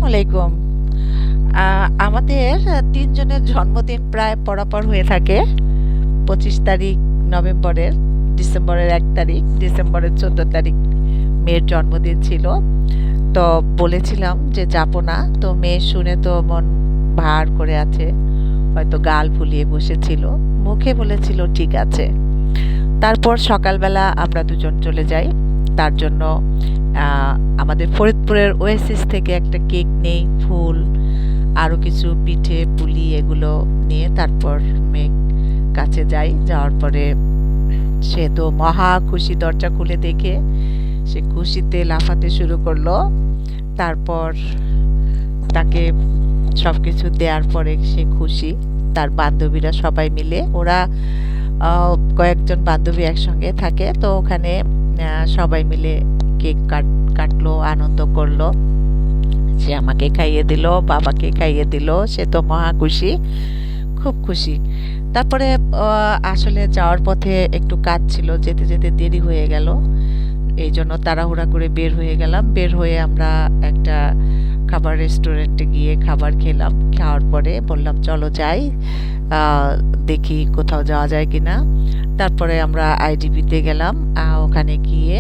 আসসালামু আলাইকুম। আমাদের ৩ জনের জন্মদিন প্রায় পরাপর হয়ে থাকে। ২৫ তারিখ নভেম্বরের, ডিসেম্বরের ১ তারিখ, ডিসেম্বরের ১৪ তারিখ মেয়ের জন্মদিন ছিল। তো বলেছিলাম যে যাব না। তো মেয়ে শুনে তো মন ভার করে আছে। হয়তো গাল ফুলিয়ে বসেছিল। মুখে বলেছিল ঠিক আছে। তারপর সকালবেলা আমরা দুজন চলে যাই। তার জন্য আমাদের ফরিদপুরের ওয়েসিস থেকে একটা কেক নেই, ফুল, আরো কিছু পিঠে পুলি এগুলো নিয়ে তারপর মেয়ের কাছে যাই। যাওয়ার পরে সে তো মহা খুশি, দরজা খুলে দেখে সে খুশিতে লাফাতে শুরু করলো। তারপর তাকে সবকিছু দেওয়ার পরে সে খুশি। তার বান্ধবীরা সবাই মিলে, ওরা কয়েকজন বান্ধবী একসঙ্গে থাকে, তো ওখানে সবাই মিলে কেক কাটলো, আনন্দ করলো। সে আমাকে খাইয়ে দিল, বাবাকে খাইয়ে দিল। সে তো মহা খুশি, খুব খুশি। তারপরে আসলে যাওয়ার পথে একটু কাজ ছিল, যেতে যেতে দেরি হয়ে গেল। এই জন্য তাড়াহুড়া করে বের হয়ে গেলাম। বের হয়ে আমরা একটা খাবার রেস্টুরেন্টে গিয়ে খাবার খেলাম। খাওয়ার পরে বললাম চলো যাই, দেখি কোথাও যাওয়া যায় কিনা। তারপরে আমরা আইডিবিতে গেলাম। ওখানে গিয়ে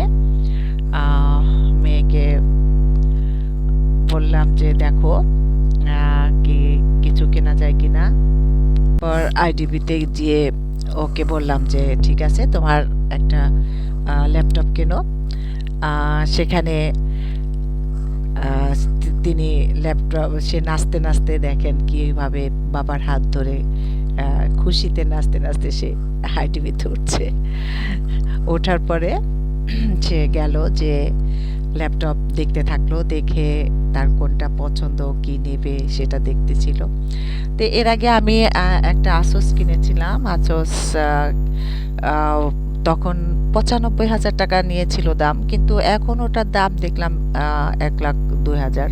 মেয়েকে বললাম যে দেখো কি কিছু কেনা যায় কিনা। পর আইডিবিতে গিয়ে ওকে বললাম যে ঠিক আছে, তোমার একটা ল্যাপটপ কেনো। সেখানে তিনি ল্যাপটপ, সে নাচতে নাচতে দেখেন কিভাবে বাবার হাত ধরে খুশিতে নাচতে নাচতে সে আইডিবিতে উঠছে। ওঠার পরে সে গেল যে ল্যাপটপ দেখতে থাকলো, দেখে তার কোনটা পছন্দ, কি নেবে সেটা দেখতেছিল। তো এর আগে আমি একটা আসুস কিনেছিলাম। আসুস তখন ৯৫,০০০ টাকা নিয়েছিল দাম, কিন্তু এখন ওটার দাম দেখলাম ১,০২,০০০।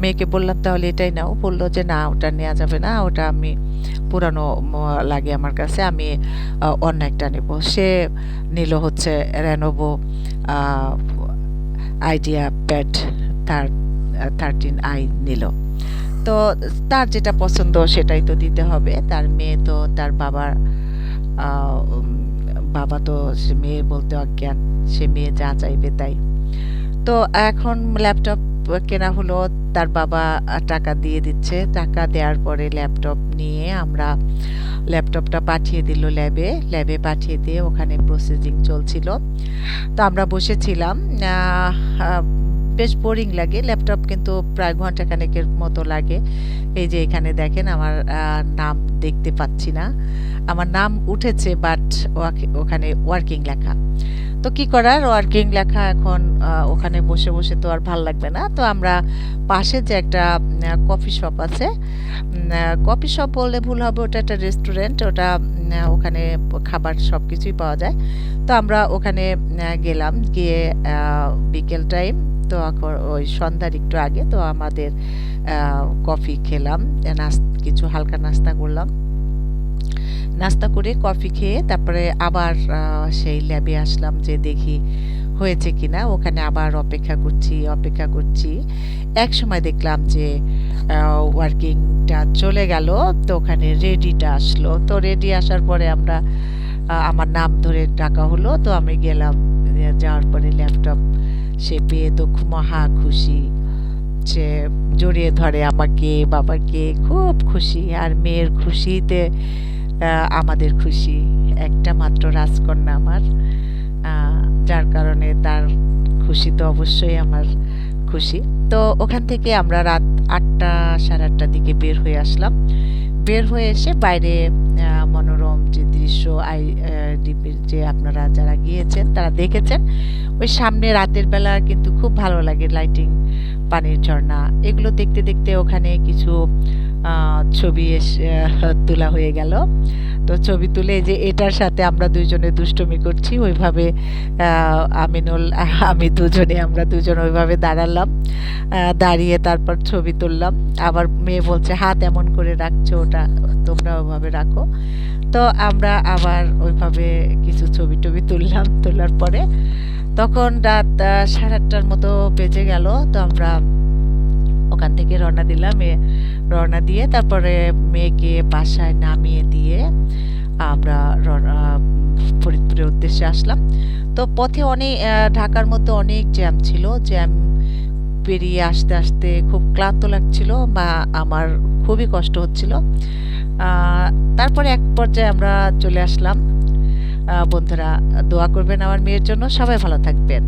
মেয়েকে বললাম তাহলে এটাই নাও, বললো যে না ওটা নেওয়া যাবে না, ওটা আমি পুরানো লাগে আমার কাছে, আমি অন্য একটা নেব। সে নিল হচ্ছে রেনোভো আইডিয়া প্যাড, তার 13i নিল। তো তার যেটা পছন্দ সেটাই তো দিতে হবে। তার মেয়ে তো তার বাবা তো সে মেয়ে বলতে অজ্ঞান, সে মেয়ে যা চাইবে তাই। তো এখন ল্যাপটপ কেনা হলো, তার বাবা টাকা দিয়ে দিচ্ছে। টাকা দেওয়ার পরে ল্যাপটপ নিয়ে আমরা, ল্যাপটপটা পাঠিয়ে দিল ল্যাবে পাঠিয়ে দিয়ে ওখানে প্রসেসিং চলছিল। তো আমরা বসেছিলাম। বেশ বোরিং লাগে, ল্যাপটপ কিন্তু প্রায় ঘন্টাখানেকের মতো লাগে। এই যে এখানে দেখেন আমার নাম দেখতে পাচ্ছি না, আমার নাম উঠেছে বাট ওখানে ওয়ার্কিং লেখা। তো কি করার, ওয়ার্কিং লেখা এখন ওখানে বসে বসে তো আর ভাল লাগবে না। তো আমরা পাশে যে একটা কফি শপ আছে, কফি শপ বললে ভুল হবে, ওটা একটা রেস্টুরেন্ট, ওটা ওখানে খাবার সব কিছুই পাওয়া যায়। তো আমরা ওখানে গেলাম, গিয়ে বিকেল টাইম, তো ওই সন্ধ্যার একটু আগে, তো আমাদের কফি খেলাম, কিছু হালকা নাস্তা করলাম। নাস্তা করে কফি খেয়ে তারপরে আবার সেই ল্যাবে আসলাম যে দেখি হয়েছে কিনা। ওখানে আবার অপেক্ষা করছি। এক সময় দেখলাম যে ওয়ার্কিংটা চলে গেল, তো ওখানে রেডিটা আসলো। তো রেডি আসার পরে আমরা আমার নাম ধরে ডাকা হলো, তো আমি গেলাম। যাওয়ার পরে ল্যাপটপ সে পেয়ে তো মহা খুশি, সে জড়িয়ে ধরে আমাকে, বাবাকে, খুব খুশি। আর মেয়ের খুশিতে আমাদের খুশি, একটা মাত্র রাজকন্যা আমার, যার কারণে তার খুশি তো অবশ্যই আমার খুশি। তো ওখান থেকে আমরা রাত ৮টা, সাড়ে ৮টার দিকে বের হয়ে আসলাম। বের হয়ে এসে বাইরে মনোরম যে দৃশ্য, দ্বীপের যে আপনারা যারা গিয়েছেন তারা দেখেছেন, ওই সামনে রাতের বেলা কিন্তু খুব ভালো লাগে, লাইটিং, পানির ঝর্ণা, এগুলো দেখতে দেখতে ওখানে কিছু ছবি তোলা হয়ে গেল। তো ছবি তুলে যে এটার সাথে আমরা দুইজনে দুষ্টুমি করছি, ওইভাবে আমিনুল আমি দুজনে, আমরা দুজন ওইভাবে দাঁড়ালাম। দাঁড়িয়ে তারপর ছবি তুললাম। আবার মেয়ে বলছে হাত এমন করে রাখছো, ওটা তোমরা ওইভাবে রাখো। তো আমরা আবার ওইভাবে কিছু ছবি টবি তুললাম। তোলার পরে তখন রাত 8:30টার মতো বেজে গেল। তো আমরা ওখান থেকে রওনা দিলাম। রওনা দিয়ে তারপরে মেয়েকে বাসায় নামিয়ে দিয়ে আমরা ফরিদপুরের উদ্দেশ্যে আসলাম। তো পথে অনেক ঢাকার মধ্যে অনেক জ্যাম ছিল। জ্যাম পেরিয়ে আসতে আসতে খুব ক্লান্ত লাগছিল বা আমার খুবই কষ্ট হচ্ছিল। তারপরে এক পর্যায়ে আমরা চলে আসলাম। বন্ধুরা দোয়া করবেন আমার মেয়ের জন্য, সবাই ভালো থাকবেন।